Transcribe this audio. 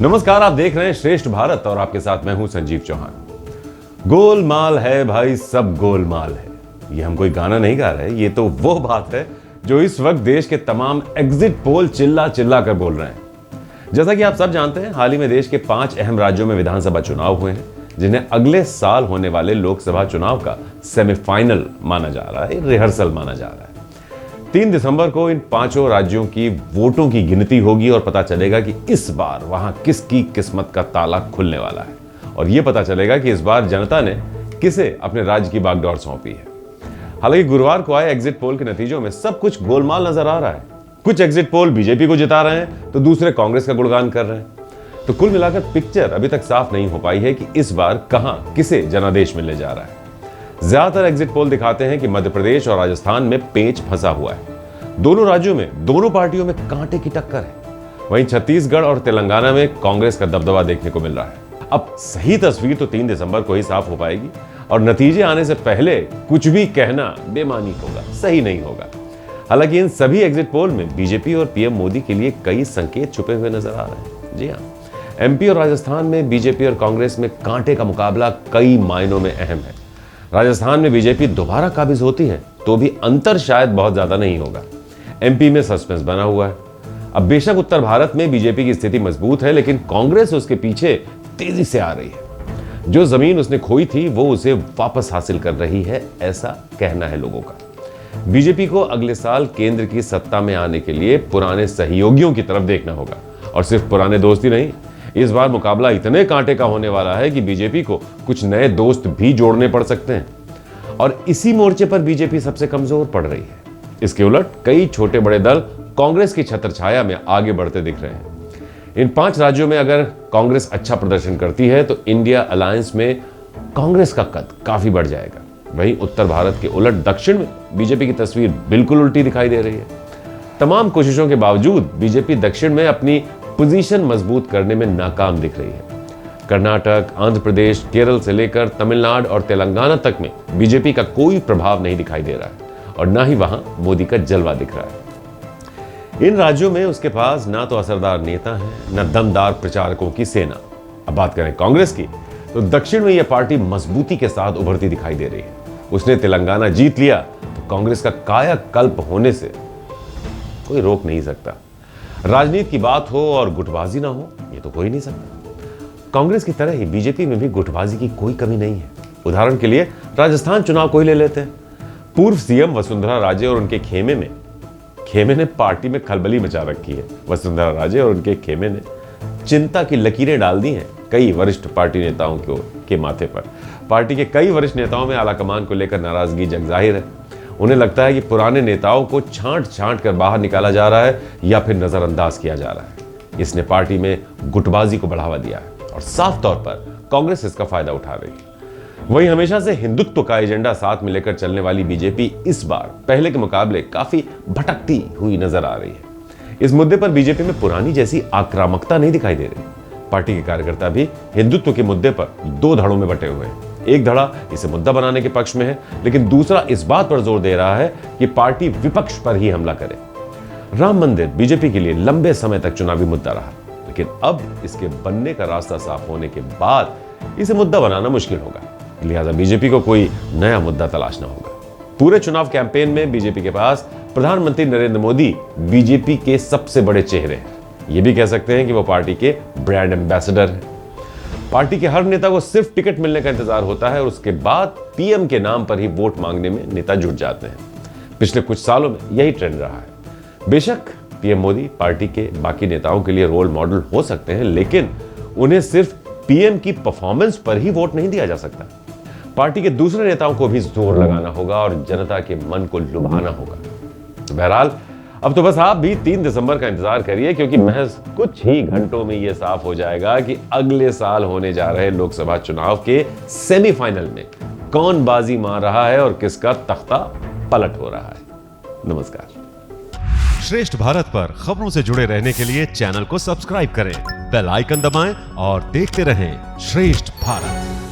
नमस्कार, आप देख रहे हैं श्रेष्ठ भारत और आपके साथ मैं हूं संजीव चौहान। गोलमाल है भाई, सब गोलमाल है। ये हम कोई गाना नहीं गा रहे, ये तो वो बात है जो इस वक्त देश के तमाम एग्जिट पोल चिल्ला चिल्ला कर बोल रहे हैं। जैसा कि आप सब जानते हैं, हाल ही में देश के 5 अहम राज्यों में विधानसभा चुनाव हुए हैं, जिन्हें अगले साल होने वाले लोकसभा चुनाव का सेमीफाइनल माना जा रहा है, रिहर्सल माना जा रहा है। 3 दिसंबर को इन 5 राज्यों की वोटों की गिनती होगी और पता चलेगा कि इस बार वहां किसकी किस्मत का ताला खुलने वाला है और यह पता चलेगा कि इस बार जनता ने किसे अपने राज्य की बागडोर सौंपी है। हालांकि गुरुवार को आए एग्जिट पोल के नतीजों में सब कुछ गोलमाल नजर आ रहा है। कुछ एग्जिट पोल बीजेपी को जिता रहे हैं तो दूसरे कांग्रेस का गुणगान कर रहे हैं। तो कुल मिलाकर पिक्चर अभी तक साफ नहीं हो पाई है कि इस बार कहां किसे जनादेश मिलने जा रहा है। ज्यादातर एग्जिट पोल दिखाते हैं कि मध्य प्रदेश और राजस्थान में पेच फंसा हुआ है। दोनों राज्यों में दोनों पार्टियों में कांटे की टक्कर है। वहीं छत्तीसगढ़ और तेलंगाना में कांग्रेस का दबदबा देखने को मिल रहा है। अब सही तस्वीर तो 3 दिसंबर को ही साफ हो पाएगी और नतीजे आने से पहले कुछ भी कहना बेमानी होगा, सही नहीं होगा। हालांकि इन सभी एग्जिट पोल में बीजेपी और पीएम मोदी के लिए कई संकेत छुपे हुए नजर आ रहे हैं। जी हाँ, एमपी और राजस्थान में बीजेपी और कांग्रेस में कांटे का मुकाबला कई मायनों में अहम है। राजस्थान में बीजेपी दोबारा काबिज होती है तो भी अंतर शायद बहुत ज्यादा नहीं होगा। एमपी में सस्पेंस बना हुआ है। अब बेशक उत्तर भारत में बीजेपी की स्थिति मजबूत है, लेकिन कांग्रेस उसके पीछे तेजी से आ रही है। जो जमीन उसने खोई थी वो उसे वापस हासिल कर रही है, ऐसा कहना है लोगों का। बीजेपी को अगले साल केंद्र की सत्ता में आने के लिए पुराने सहयोगियों की तरफ देखना होगा और सिर्फ पुराने दोस्त ही नहीं, इस बार मुकाबला इतने कांटे का होने वाला है कि बीजेपी को कुछ नए दोस्त भी जोड़ने पड़ सकते हैं और इसी मोर्चे पर बीजेपी सबसे कमजोर पड़ रही है। इसके उलट कई छोटे बड़े दल कांग्रेस की छत्रछाया में आगे बढ़ते दिख रहे हैं। इन 5 राज्यों में अगर कांग्रेस अच्छा प्रदर्शन करती है तो इंडिया अलायंस में कांग्रेस का कद काफी बढ़ जाएगा। वहीं उत्तर भारत के उलट दक्षिण में बीजेपी की तस्वीर बिल्कुल उल्टी दिखाई दे रही है। तमाम कोशिशों के बावजूद बीजेपी दक्षिण में अपनी पोजीशन मजबूत करने में नाकाम दिख रही है। कर्नाटक, आंध्र प्रदेश, केरल से लेकर तमिलनाडु और तेलंगाना तक में बीजेपी का कोई प्रभाव नहीं दिखाई दे रहा है और ना ही वहां मोदी का जलवा दिख रहा है। इन राज्यों में उसके पास ना तो असरदार नेता है, ना दमदार प्रचारकों की सेना। अब बात करें कांग्रेस की, तो दक्षिण में यह पार्टी मजबूती के साथ उभरती दिखाई दे रही है। उसने तेलंगाना जीत लिया तो कांग्रेस का कायाकल्प होने से कोई रोक नहीं सकता। राजनीति की बात हो और गुटबाजी ना हो, ये तो हो ही नहीं सकता। कांग्रेस की तरह ही बीजेपी में भी गुटबाजी की कोई कमी नहीं है। उदाहरण के लिए राजस्थान चुनाव को ही ले लेते हैं। पूर्व सीएम वसुंधरा राजे और उनके खेमे ने पार्टी में खलबली मचा रखी है। वसुंधरा राजे और उनके खेमे ने चिंता की लकीरें डाल दी हैं कई वरिष्ठ पार्टी नेताओं के माथे पर। पार्टी के कई वरिष्ठ नेताओं में आलाकमान को लेकर नाराजगी जग जाहिर है। उन्हें लगता है कि पुराने नेताओं को छांट छांट कर बाहर निकाला जा रहा है या फिर नजरअंदाज किया जा रहा है। इसने पार्टी में गुटबाजी को बढ़ावा दिया है और साफ तौर पर कांग्रेस इसका फायदा उठा रही है। वहीं हमेशा से हिंदुत्व का एजेंडा साथ में लेकर चलने वाली बीजेपी इस बार पहले के मुकाबले काफी भटकती हुई नजर आ रही है। इस मुद्दे पर बीजेपी में पुरानी जैसी आक्रामकता नहीं दिखाई दे रही। पार्टी के कार्यकर्ता भी हिंदुत्व के मुद्दे पर 2 धड़ों में बटे हुए हैं। एक धड़ा इसे मुद्दा बनाने के पक्ष में है, लेकिन दूसरा इस बात पर जोर दे रहा है कि पार्टी विपक्ष पर ही हमला करे। राम मंदिर बीजेपी के लिए लंबे समय तक चुनावी मुद्दा रहा, लेकिन अब इसके बनने का रास्ता साफ होने के बाद इसे मुद्दा बनाना मुश्किल होगा। लिहाजा बीजेपी को कोई नया मुद्दा तलाशना होगा। पूरे चुनाव कैंपेन में बीजेपी के पास प्रधानमंत्री नरेंद्र मोदी बीजेपी के सबसे बड़े चेहरे हैं। ये भी कह सकते हैं कि वो पार्टी के ब्रांड एम्बेसडर हैं। पार्टी के हर नेता को सिर्फ टिकट मिलने का इंतजार होता है और उसके बाद पीएम के नाम पर ही वोट मांगने में नेता जुट जाते हैं। पिछले कुछ सालों में यही ट्रेंड रहा है। बेशक पीएम मोदी पार्टी के बाकी नेताओं के लिए रोल मॉडल हो सकते हैं, लेकिन उन्हें सिर्फ पीएम की परफॉर्मेंस पर ही वोट नहीं दिया जा सकता। पार्टी के दूसरे नेताओं को भी जोर लगाना होगा और जनता के मन को लुभाना होगा। तो बहरहाल अब तो बस आप भी 3 दिसंबर का इंतजार करिए, क्योंकि महज कुछ ही घंटों में यह साफ हो जाएगा कि अगले साल होने जा रहे लोकसभा चुनाव के सेमीफाइनल में कौन बाजी मार रहा है और किसका तख्ता पलट हो रहा है। नमस्कार। श्रेष्ठ भारत पर खबरों से जुड़े रहने के लिए चैनल को सब्सक्राइब करें, बेल आइकन दबाएं और देखते रहें श्रेष्ठ भारत।